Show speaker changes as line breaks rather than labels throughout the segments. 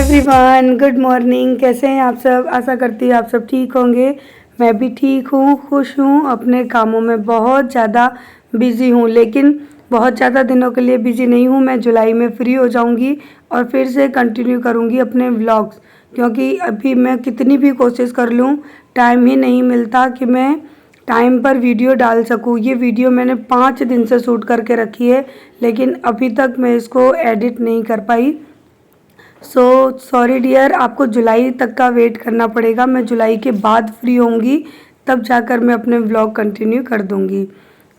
Everyone, good morning. कैसे हैं आप सब? आशा करती हूँ आप सब ठीक होंगे। मैं भी ठीक हूँ, खुश हूँ। अपने कामों में बहुत ज़्यादा बिज़ी हूँ, लेकिन बहुत ज़्यादा दिनों के लिए बिज़ी नहीं हूँ। मैं जुलाई में फ्री हो जाऊँगी और फिर से कंटिन्यू करूँगी अपने व्लॉग्स, क्योंकि अभी मैं कितनी भी कोशिश कर लूँ टाइम ही नहीं मिलता कि मैं टाइम पर वीडियो डाल सकूँ। ये वीडियो मैंने 5 दिन से शूट करके रखी है, लेकिन अभी तक मैं इसको एडिट नहीं कर पाई। सॉरी डियर, आपको जुलाई तक का वेट करना पड़ेगा। मैं जुलाई के बाद फ्री होंगी, तब जाकर मैं अपने व्लॉग कंटिन्यू कर दूँगी।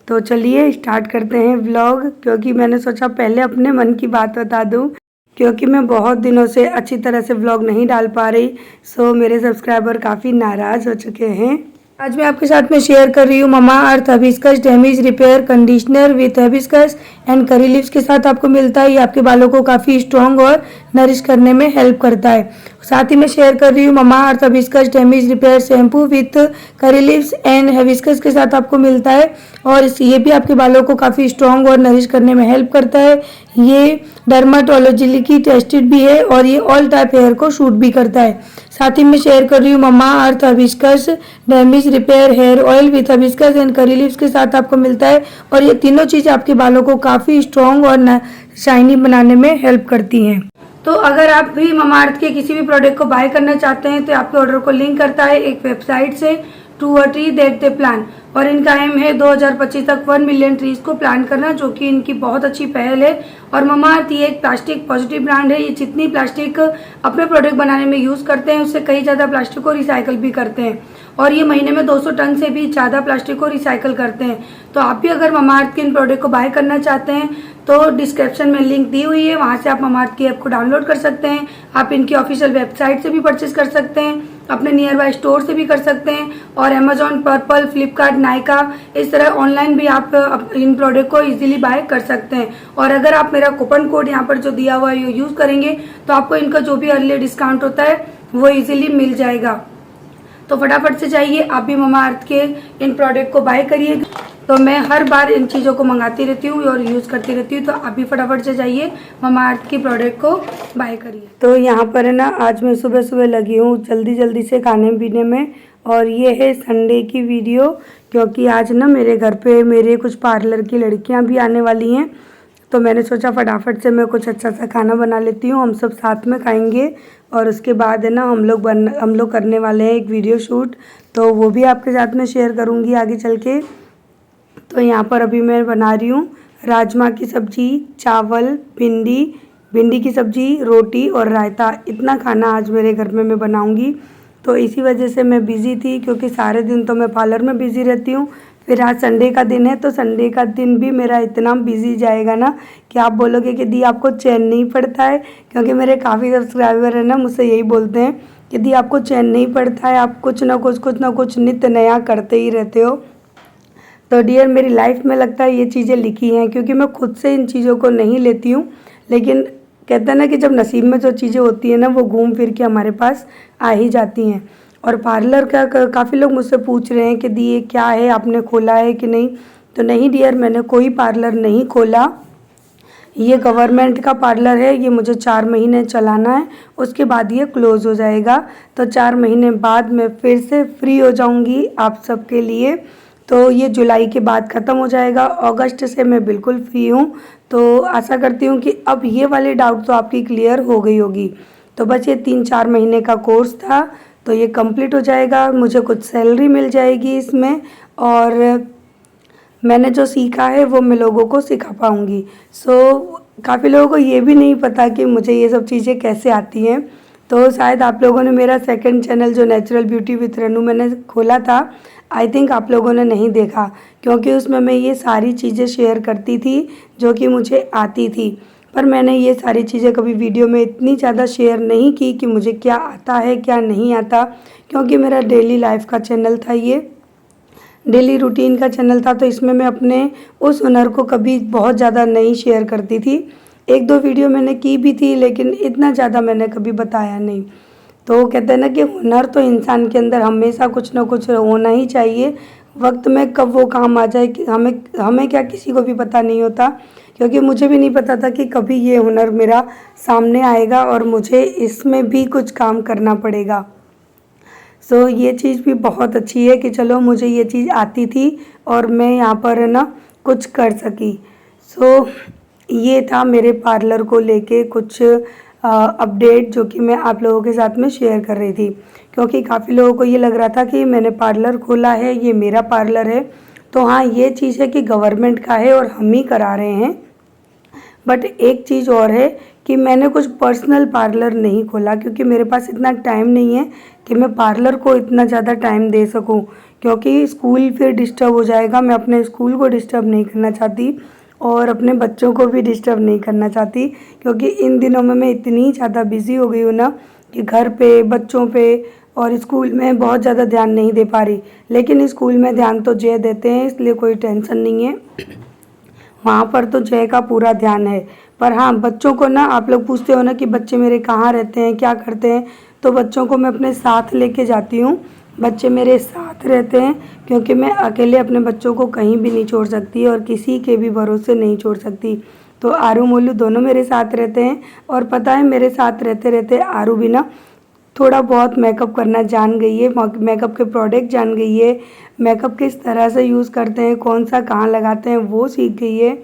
तो चलिए स्टार्ट करते हैं व्लॉग, क्योंकि मैंने सोचा पहले अपने मन की बात बता दूँ, क्योंकि मैं बहुत दिनों से अच्छी तरह से व्लॉग नहीं डाल पा रही। मेरे सब्सक्राइबर काफ़ी नाराज़ हो चुके हैं। आज मैं आपके साथ में शेयर कर रही हूँ Mamaearth hibiscus damage repair conditioner with hibiscus and curry leaves के साथ आपको मिलता है। ये आपके बालों को काफ़ी स्ट्रॉन्ग और नरिश करने में हेल्प करता है। साथ ही मैं शेयर कर रही हूँ Mamaearth hibiscus damage repair shampoo with curry leaves and hibiscus के साथ आपको मिलता है, और ये भी आपके बालों को काफ़ी स्ट्रॉन्ग और नरिश करने में हेल्प करता है। ये डर्माटोलॉजिकली टेस्टेड भी है और ये ऑल टाइप हेयर को शूट भी करता है। साथ ही मैं शेयर कर रही हूँ Mamaearth hibiscus damage repair hair oil with hibiscus and curry leaves के साथ आपको मिलता है, और ये तीनों चीज़ आपके बालों को काफ़ी स्ट्रॉन्ग और शाइनी बनाने में हेल्प करती हैं। तो अगर आप भी ममाअर्थ के किसी भी प्रोडक्ट को बाय करना चाहते हैं तो आपके ऑर्डर को लिंक करता है एक वेबसाइट से, to a tree that they plan, और इनका एम है 2025 तक 1 मिलियन ट्रीज को प्लांट करना, जो कि इनकी बहुत अच्छी पहल है। और ममाअर्थ ये एक प्लास्टिक पॉजिटिव ब्रांड है। ये जितनी प्लास्टिक अपने प्रोडक्ट बनाने में यूज़ करते हैं, उससे कई ज़्यादा प्लास्टिक को रिसाइकल भी करते हैं, और ये महीने में 200 टन से भी ज़्यादा प्लास्टिक को रिसाइकल करते हैं। तो आप भी अगर ममाअर्थ के इन प्रोडक्ट को बाय करना चाहते हैं तो डिस्क्रिप्शन में लिंक दी हुई है, वहाँ से आप ममाअर्थ की ऐप को डाउनलोड कर सकते हैं। आप इनकी ऑफिशियल वेबसाइट से भी परचेज कर सकते हैं, अपने नियर बाय स्टोर से भी कर सकते हैं, और अमेजॉन, पर्पल, फ्लिपकार्ट, नायका, इस तरह ऑनलाइन भी आप इन प्रोडक्ट को इजीली बाय कर सकते हैं। और अगर आप मेरा कूपन कोड यहाँ पर जो दिया हुआ है यूज़ करेंगे तो आपको इनका जो भी अर्ली डिस्काउंट होता है वो इजीली मिल जाएगा। तो फटाफट से जाइए, आप भी ममाअर्थ के इन प्रोडक्ट को बाय करिए। तो मैं हर बार इन चीज़ों को मंगाती रहती हूँ और यूज़ करती रहती हूँ, तो आप भी फटाफट से जाइए ममाअर्थ की प्रोडक्ट को बाय करिए। तो यहाँ पर है ना, आज मैं सुबह सुबह लगी हूँ जल्दी जल्दी से खाने पीने में, और ये है संडे की वीडियो, क्योंकि आज ना मेरे घर पे मेरे कुछ पार्लर की लड़कियाँ भी आने वाली हैं। तो मैंने सोचा फटाफट से मैं कुछ अच्छा सा खाना बना लेती हूँ, हम सब साथ में खाएंगे, और उसके बाद है ना हम लोग करने वाले हैं एक वीडियो शूट, तो वो भी आपके साथ में शेयर करूँगी आगे चल के। तो यहाँ पर अभी मैं बना रही हूँ राजमा की सब्ज़ी, चावल, भिंडी की सब्ज़ी, रोटी और रायता। इतना खाना आज मेरे घर में मैं बनाऊँगी। तो इसी वजह से मैं बिज़ी थी, क्योंकि सारे दिन तो मैं पार्लर में बिज़ी रहती हूँ। फिर आज संडे का दिन है, तो संडे का दिन भी मेरा इतना बिज़ी जाएगा ना कि आप बोलोगे कि दी आपको चैन नहीं पड़ता है, क्योंकि मेरे काफ़ी सब्सक्राइबर है ना मुझसे यही बोलते हैं कि दी आपको चैन नहीं पड़ता है, आप कुछ ना कुछ नित्य नया करते ही रहते हो। तो डियर, मेरी लाइफ में लगता है ये चीज़ें लिखी हैं, क्योंकि मैं खुद से इन चीज़ों को नहीं लेती हूँ, लेकिन कहते हैं ना कि जब नसीब में जो चीज़ें होती हैं ना वो घूम फिर के हमारे पास आ ही जाती हैं। और पार्लर का काफ़ी लोग मुझसे पूछ रहे हैं कि दी ये क्या है, आपने खोला है कि नहीं। तो नहीं डियर, मैंने कोई पार्लर नहीं खोला। ये गवर्नमेंट का पार्लर है, ये मुझे 4 महीने चलाना है, उसके बाद ये क्लोज़ हो जाएगा। तो 4 महीने बाद मैं फिर से फ्री हो जाऊंगी आप सबके लिए। तो ये जुलाई के बाद ख़त्म हो जाएगा, अगस्त से मैं बिल्कुल फ्री हूँ। तो आशा करती हूँ कि अब ये वाले डाउट तो आपकी क्लियर हो गई होगी। तो बस ये 3-4 महीने का कोर्स था, तो ये कंप्लीट हो जाएगा, मुझे कुछ सैलरी मिल जाएगी इसमें, और मैंने जो सीखा है वो मैं लोगों को सिखा पाऊँगी। काफ़ी लोगों को ये भी नहीं पता कि मुझे ये सब चीज़ें कैसे आती हैं। तो शायद आप लोगों ने मेरा सेकंड चैनल जो नेचुरल ब्यूटी विथ रेनू मैंने खोला था, आई थिंक आप लोगों ने नहीं देखा, क्योंकि उसमें मैं ये सारी चीज़ें शेयर करती थी जो कि मुझे आती थी। पर मैंने ये सारी चीज़ें कभी वीडियो में इतनी ज़्यादा शेयर नहीं की कि मुझे क्या आता है क्या नहीं आता, क्योंकि मेरा डेली लाइफ का चैनल था, ये डेली रूटीन का चैनल था। तो इसमें मैं अपने उस हुनर को कभी बहुत ज़्यादा नहीं शेयर करती थी। 1-2 वीडियो मैंने की भी थी, लेकिन इतना ज़्यादा मैंने कभी बताया नहीं। तो कहते हैं ना कि हुनर तो इंसान के अंदर हमेशा कुछ ना कुछ होना ही चाहिए, वक्त में कब वो काम आ जाए कि हमें हमें क्या किसी को भी पता नहीं होता, क्योंकि मुझे भी नहीं पता था कि कभी ये हुनर मेरा सामने आएगा और मुझे इसमें भी कुछ काम करना पड़ेगा। सो ये चीज़ भी बहुत अच्छी है कि चलो मुझे ये चीज़ आती थी और मैं यहाँ पर है ना कुछ कर सकी। सो ये था मेरे पार्लर को लेके कुछ अपडेट जो कि मैं आप लोगों के साथ में शेयर कर रही थी, क्योंकि काफ़ी लोगों को ये लग रहा था कि मैंने पार्लर खोला है, ये मेरा पार्लर है। तो हाँ, ये चीज़ है कि गवर्नमेंट का है और हम ही करा रहे हैं। बट एक चीज़ और है कि मैंने कुछ पर्सनल पार्लर नहीं खोला, क्योंकि मेरे पास इतना टाइम नहीं है कि मैं पार्लर को इतना ज़्यादा टाइम दे सकूं, क्योंकि स्कूल फिर डिस्टर्ब हो जाएगा। मैं अपने स्कूल को डिस्टर्ब नहीं करना चाहती और अपने बच्चों को भी डिस्टर्ब नहीं करना चाहती, क्योंकि इन दिनों में मैं इतनी ज़्यादा बिज़ी हो गई हूँ ना कि घर पे, बच्चों पे और स्कूल में बहुत ज़्यादा ध्यान नहीं दे पा रही। लेकिन स्कूल में ध्यान तो जय देते हैं, इसलिए कोई टेंशन नहीं है, वहाँ पर तो जय का पूरा ध्यान है। पर हाँ, बच्चों को ना, आप लोग पूछते हो ना कि बच्चे मेरे कहाँ रहते हैं, क्या करते हैं, तो बच्चों को मैं अपने साथ लेके जाती हूँ। बच्चे मेरे साथ रहते हैं, क्योंकि मैं अकेले अपने बच्चों को कहीं भी नहीं छोड़ सकती और किसी के भी भरोसे नहीं छोड़ सकती। तो आरू मोलू दोनों मेरे साथ रहते हैं और पता है मेरे साथ रहते रहते आरू भी ना थोड़ा बहुत मेकअप करना जान गई है, मेकअप के प्रोडक्ट जान गई है, मेकअप किस तरह से यूज़ करते हैं, कौन सा कहाँ लगाते हैं वो सीख गई है।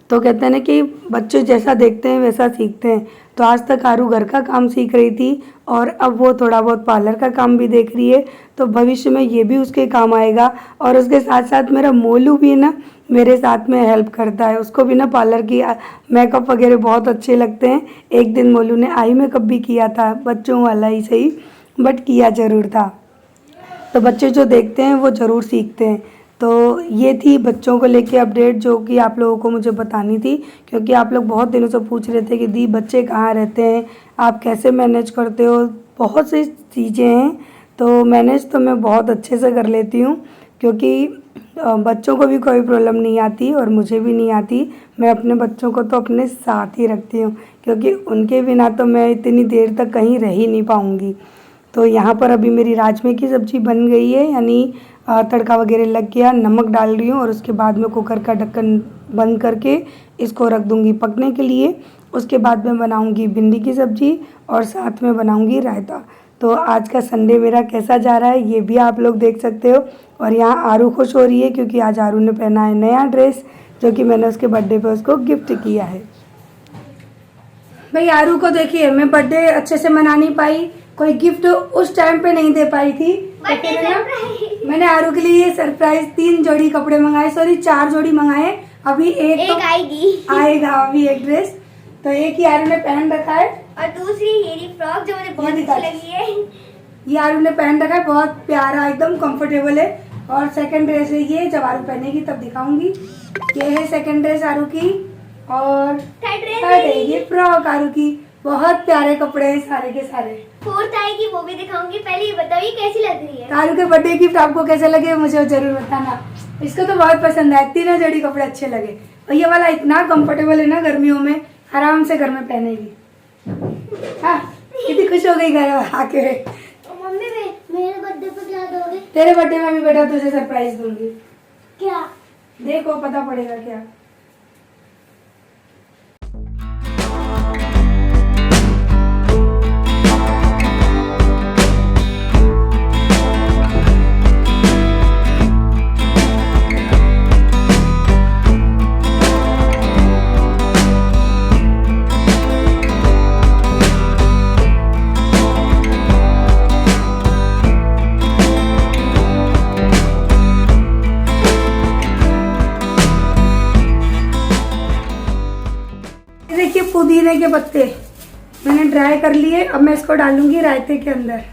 तो कहते हैं ना कि बच्चे जैसा देखते हैं वैसा सीखते हैं। तो आज तक आरू घर का काम सीख रही थी और अब वो थोड़ा बहुत पार्लर का काम भी देख रही है, तो भविष्य में ये भी उसके काम आएगा। और उसके साथ साथ मेरा मोलू भी ना मेरे साथ में हेल्प करता है, उसको भी ना पार्लर की मेकअप वगैरह बहुत अच्छे लगते हैं। एक दिन मोलू ने आई मेकअप भी किया था, बच्चों वाला ही सही, बट किया ज़रूर था। तो बच्चे जो देखते हैं वो ज़रूर सीखते हैं। तो ये थी बच्चों को लेके अपडेट जो कि आप लोगों को मुझे बतानी थी, क्योंकि आप लोग बहुत दिनों से पूछ रहे थे कि दी बच्चे कहाँ रहते हैं, आप कैसे मैनेज करते हो। बहुत सी चीज़ें हैं, तो मैनेज तो मैं बहुत अच्छे से कर लेती हूँ, क्योंकि बच्चों को भी कोई प्रॉब्लम नहीं आती और मुझे भी नहीं आती। मैं अपने बच्चों को तो अपने साथ ही रखती हूँ, क्योंकि उनके बिना तो मैं इतनी देर तक कहीं रह ही नहीं पाऊँगी। तो यहाँ पर अभी मेरी राजमे की सब्ज़ी बन गई है, यानी तड़का वगैरह लग गया, नमक डाल रही हूँ और उसके बाद में कुकर का ढक्कन बंद करके इसको रख दूँगी पकने के लिए। उसके बाद में बनाऊँगी भिंडी की सब्ज़ी और साथ में बनाऊँगी रायता। तो आज का संडे मेरा कैसा जा रहा है ये भी आप लोग देख सकते हो। और यहाँ आरू खुश हो रही है, क्योंकि आज आरू ने पहना है नया ड्रेस, जो कि मैंने उसके बर्थडे पे उसको गिफ्ट किया है। भाई आरू को देखिए, मैं बर्थडे अच्छे से मना नहीं पाई, कोई गिफ्ट उस टाइम पे नहीं दे पाई थी, लेकिन ना मैंने आरू के लिए सरप्राइज 3 जोड़ी कपड़े मंगाए, सॉरी 4 जोड़ी मंगाए। अभी एक तो आएगा अभी एक ड्रेस, तो एक ही आरू ने पहन रखा है
और दूसरी हेरी फ्रॉक जो मुझे बहुत अच्छी लगी है,
ये आरू ने पहन रखा है, बहुत प्यारा एकदम कंफर्टेबल है। और सेकंड ड्रेस है ये, जब आरू पहनेगी तब दिखाऊंगी। ये है सेकंड ड्रेस आरू की, और थर्ड है ये फ्रॉक आरू की। बहुत प्यारे कपड़े हैं सारे के सारे।
फोर्थ आएगी वो भी दिखाऊंगी। पहले ये बताइए कैसी लग रही है।
आरू के बर्थडे गिफ्ट आपको कैसे लगे मुझे जरूर बताना। इसको तो बहुत पसंद आए, 3 जोड़ी कपड़े अच्छे लगे। और ये वाला इतना कंफर्टेबल है ना, गर्मियों में आराम से घर में पहनेगी। हाँ, कितनी खुश हो गई घर आके।
मम्मी मेरे बर्थडे पे क्या दोगे?
तेरे बर्थडे में भी बेटा तुझे सरप्राइज दूंगी।
क्या?
देखो पता पड़ेगा क्या। देखिए पुदीने के पत्ते मैंने ड्राई कर लिए, अब मैं इसको डालूंगी रायते के अंदर।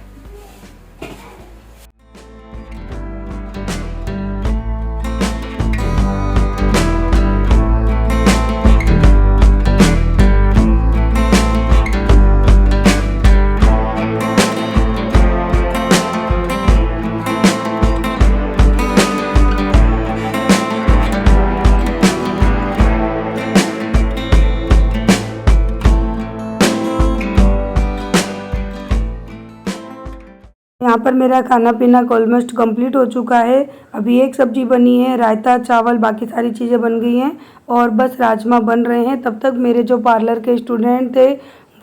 यहाँ पर मेरा खाना पीना ऑलमोस्ट कंप्लीट हो चुका है। अभी एक सब्जी बनी है, रायता, चावल, बाकी सारी चीज़ें बन गई हैं और बस राजमा बन रहे हैं। तब तक मेरे जो पार्लर के स्टूडेंट थे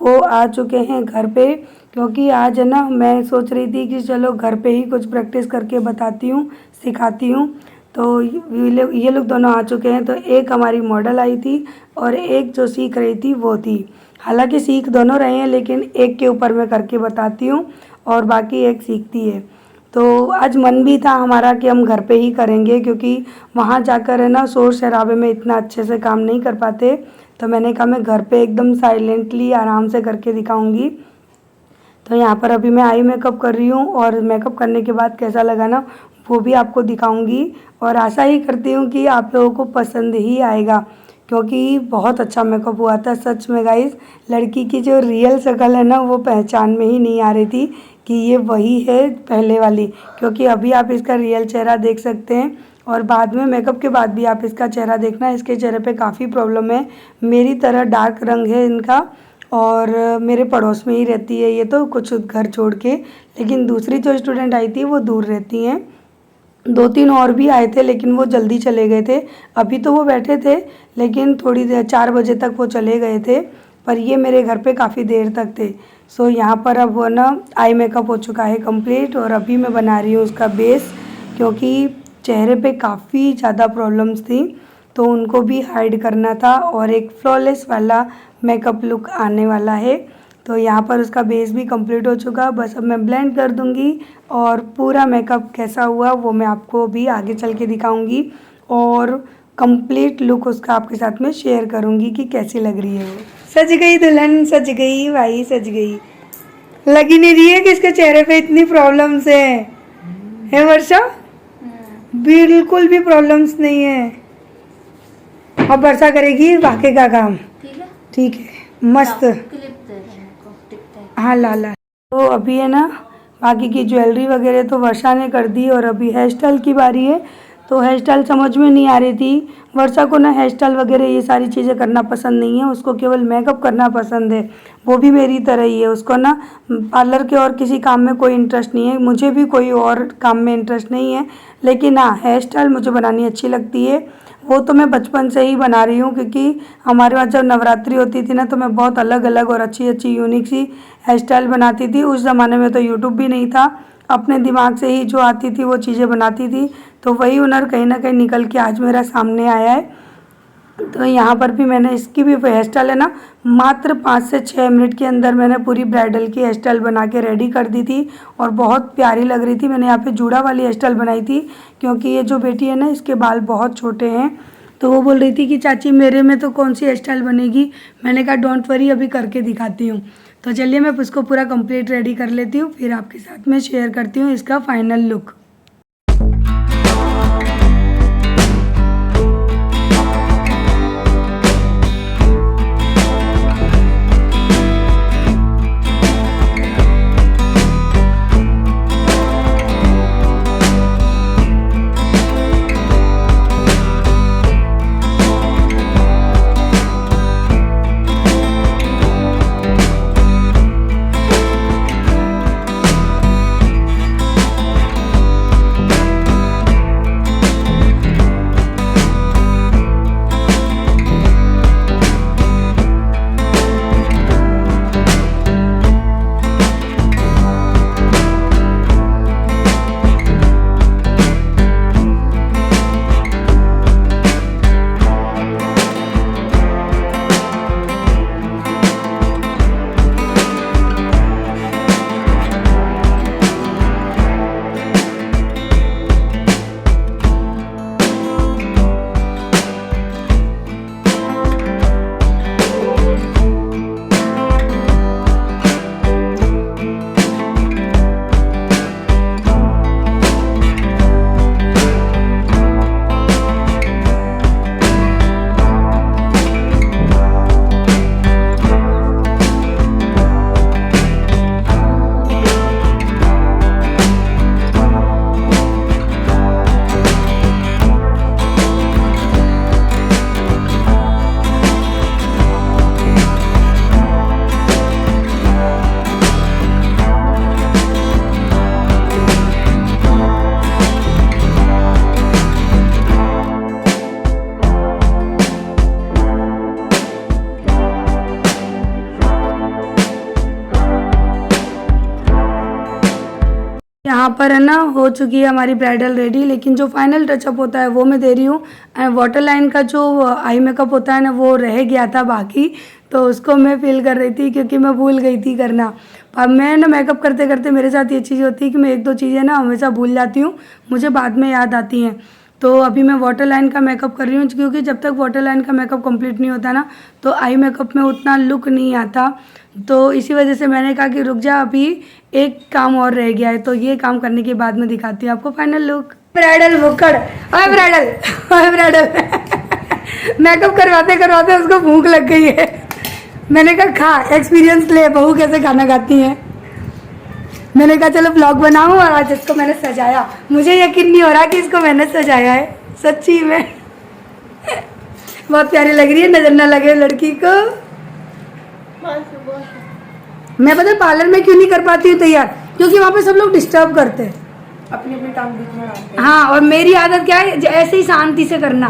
वो आ चुके हैं घर पे, क्योंकि आज है ना मैं सोच रही थी कि चलो घर पे ही कुछ प्रैक्टिस करके बताती हूँ, सिखाती हूँ। तो ये लोग दोनों आ चुके हैं। तो एक हमारी मॉडल आई थी और एक जो सीख रही थी वो थी। हालांकि सीख दोनों रहे हैं, लेकिन एक के ऊपर मैं करके बताती हूँ और बाकी एक सीखती है। तो आज मन भी था हमारा कि हम घर पे ही करेंगे, क्योंकि वहाँ जाकर है ना शोर शराबे में इतना अच्छे से काम नहीं कर पाते। तो मैंने कहा मैं घर पे एकदम साइलेंटली आराम से करके दिखाऊंगी। तो यहाँ पर अभी मैं आई मेकअप कर रही हूँ और मेकअप करने के बाद कैसा लगा ना वो भी आपको दिखाऊंगी। और आशा ही करती हूँ कि आप लोगों को पसंद ही आएगा, क्योंकि बहुत अच्छा मेकअप हुआ था सच में गाइस। लड़की की जो रियल शक्ल है ना वो पहचान में ही नहीं आ रही थी कि ये वही है पहले वाली, क्योंकि अभी आप इसका रियल चेहरा देख सकते हैं और बाद में मेकअप के बाद भी आप इसका चेहरा देखना। इसके चेहरे पे काफ़ी प्रॉब्लम है, मेरी तरह डार्क रंग है इनका और मेरे पड़ोस में ही रहती है ये तो कुछ घर छोड़ के। लेकिन दूसरी जो स्टूडेंट आई थी वो दूर रहती हैं। 2-3 और भी आए थे लेकिन वो जल्दी चले गए थे। अभी तो वो बैठे थे लेकिन थोड़ी देर 4 बजे तक वो चले गए थे, पर ये मेरे घर पे काफ़ी देर तक थे। सो यहाँ पर अब वो ना आई मेकअप हो चुका है कंप्लीट और अभी मैं बना रही हूँ उसका बेस, क्योंकि चेहरे पे काफ़ी ज़्यादा प्रॉब्लम्स थी तो उनको भी हाइड करना था और एक फ्लॉलेस वाला मेकअप लुक आने वाला है। तो यहाँ पर उसका बेस भी कंप्लीट हो चुका, बस अब मैं ब्लेंड कर दूँगी और पूरा मेकअप कैसा हुआ वो मैं आपको भी आगे चल के दिखाऊँगी और कंप्लीट लुक उसका आपके साथ में शेयर करूँगी कि कैसी लग रही है वो। सज गई दुल्हन, सज गई भाई, सज गई। लगी नहीं रही है कि इसके चेहरे पे इतनी प्रॉब्लम्स है वर्षा? बिल्कुल भी प्रॉब्लम्स नहीं है। अब वर्षा करेगी बाकी का काम। ठीक है, मस्त। हाँ ला। तो अभी है ना बाकी की ज्वेलरी वगैरह तो वर्षा ने कर दी और अभी हेयर स्टाइल की बारी है। तो हेयर स्टाइल समझ में नहीं आ रही थी। वर्षा को ना हेयर स्टाइल वगैरह ये सारी चीज़ें करना पसंद नहीं है, उसको केवल मेकअप करना पसंद है। वो भी मेरी तरह ही है, उसको ना पार्लर के और किसी काम में कोई इंटरेस्ट नहीं है। मुझे भी कोई और काम में इंटरेस्ट नहीं है, लेकिन हाँ हेयर स्टाइल मुझे बनानी अच्छी लगती है। वो तो मैं बचपन से ही बना रही हूँ, क्योंकि हमारे वहाँ जब नवरात्रि होती थी ना तो मैं बहुत अलग अलग और अच्छी अच्छी यूनिक सी हेयर स्टाइल बनाती थी। उस ज़माने में तो यूट्यूब भी नहीं था, अपने दिमाग से ही जो आती थी वो चीज़ें बनाती थी। तो वही हुनर कहीं ना कहीं निकल के आज मेरा सामने आया है। तो यहाँ पर भी मैंने इसकी भी हेयर स्टाइल है ना मात्र 5 से 6 मिनट के अंदर मैंने पूरी ब्राइडल की हेयर स्टाइल बना के रेडी कर दी थी और बहुत प्यारी लग रही थी। मैंने यहाँ पे जूड़ा वाली हेयर स्टाइल बनाई थी, क्योंकि ये जो बेटी है ना इसके बाल बहुत छोटे हैं। तो वो बोल रही थी कि चाची मेरे में तो कौन सी हेयर स्टाइल बनेगी। मैंने कहा डोंट वरी, अभी करके दिखाती हूँ। तो चलिए मैं उसको पूरा कंप्लीट रेडी कर लेती हूँ, फिर आपके साथ में शेयर करती हूँ इसका फाइनल लुक। यहाँ पर है ना हो चुकी है हमारी ब्राइडल रेडी, लेकिन जो फाइनल टचअप होता है वो मैं दे रही हूँ। एंड वाटर लाइन का जो आई मेकअप होता है ना वो रह गया था बाकी, तो उसको मैं फिल कर रही थी क्योंकि मैं भूल गई थी करना। अब मैं ना मेकअप करते करते मेरे साथ ये चीज़ होती है कि मैं एक दो चीज़ें ना हमेशा भूल जाती हूँ, मुझे बाद में याद आती हैं। तो अभी मैं वाटर लाइन का मेकअप कर रही हूँ क्योंकि जब तक वाटर लाइन का मेकअप कंप्लीट नहीं होता ना तो आई मेकअप में उतना लुक नहीं आता। तो इसी वजह से मैंने कहा कि रुक जा, अभी एक काम और रह गया है, तो ये काम करने के बाद मैं दिखाती हूँ आपको फाइनल लुक। ब्राइडल बुक्कड़, ओए ब्राइडल, ओए ब्राइडल मेकअप करवाते करवाते उसको भूख लग गई है। मैंने कहा खा, एक्सपीरियंस ले बहू कैसे खाना खाती हैं। मैंने कहा चलो ब्लॉग बनाऊं, और आज इसको मैंने सजाया। मुझे यकीन नहीं हो रहा कि इसको मैंने सजाया है सच्ची में। बहुत प्यारी लग रही है, नजर ना लगे लड़की को। मैं पता पार्लर में क्यों नहीं कर पाती हूँ तैयार, क्योंकि वहाँ पे सब लोग डिस्टर्ब करते हैं,
अपनी अपनी टांग बीच में डालते हैं।
हाँ। और मेरी आदत क्या है, ऐसे ही शांति से करना।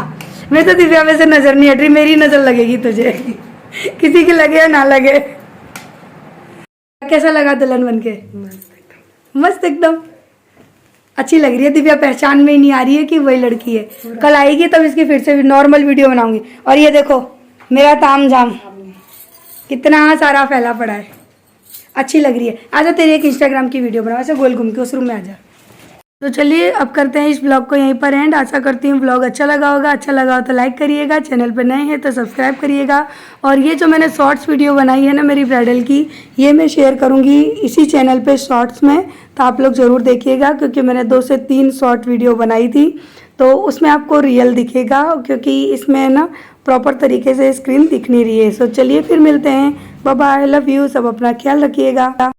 मैं तो दिव्या में से नजर नहीं हट रही, मेरी नजर लगेगी तुझे। किसी की लगे या ना लगे। कैसा लगा दुल्हन बन के? मस्त एकदम अच्छी लग रही है दिव्या, पहचान में ही नहीं आ रही है कि वही लड़की है। कल आएगी तब इसकी फिर से नॉर्मल वीडियो बनाऊंगी। और ये देखो मेरा ताम झाम कितना सारा फैला पड़ा है, अच्छी लग रही है। आजा तेरी एक इंस्टाग्राम की वीडियो बना, ऐसे गोल घूम के उस रूम में आजा। तो चलिए अब करते हैं इस ब्लॉग को यहीं पर एंड। आशा करती हूँ ब्लॉग अच्छा लगा होगा, अच्छा लगा हो तो लाइक करिएगा, चैनल पर नए हैं तो सब्सक्राइब करिएगा। और ये जो मैंने शॉर्ट्स वीडियो बनाई है ना मेरी ब्राइडल की, ये मैं शेयर करूँगी इसी चैनल पे शॉर्ट्स में, तो आप लोग ज़रूर देखिएगा क्योंकि मैंने 2 से 3 शॉर्ट वीडियो बनाई थी, तो उसमें आपको रियल दिखेगा क्योंकि इसमें ना प्रॉपर तरीके से स्क्रीन दिख नहीं रही है। सो चलिए फिर मिलते हैं, बाय बाय, लव यू, सब अपना ख्याल रखिएगा।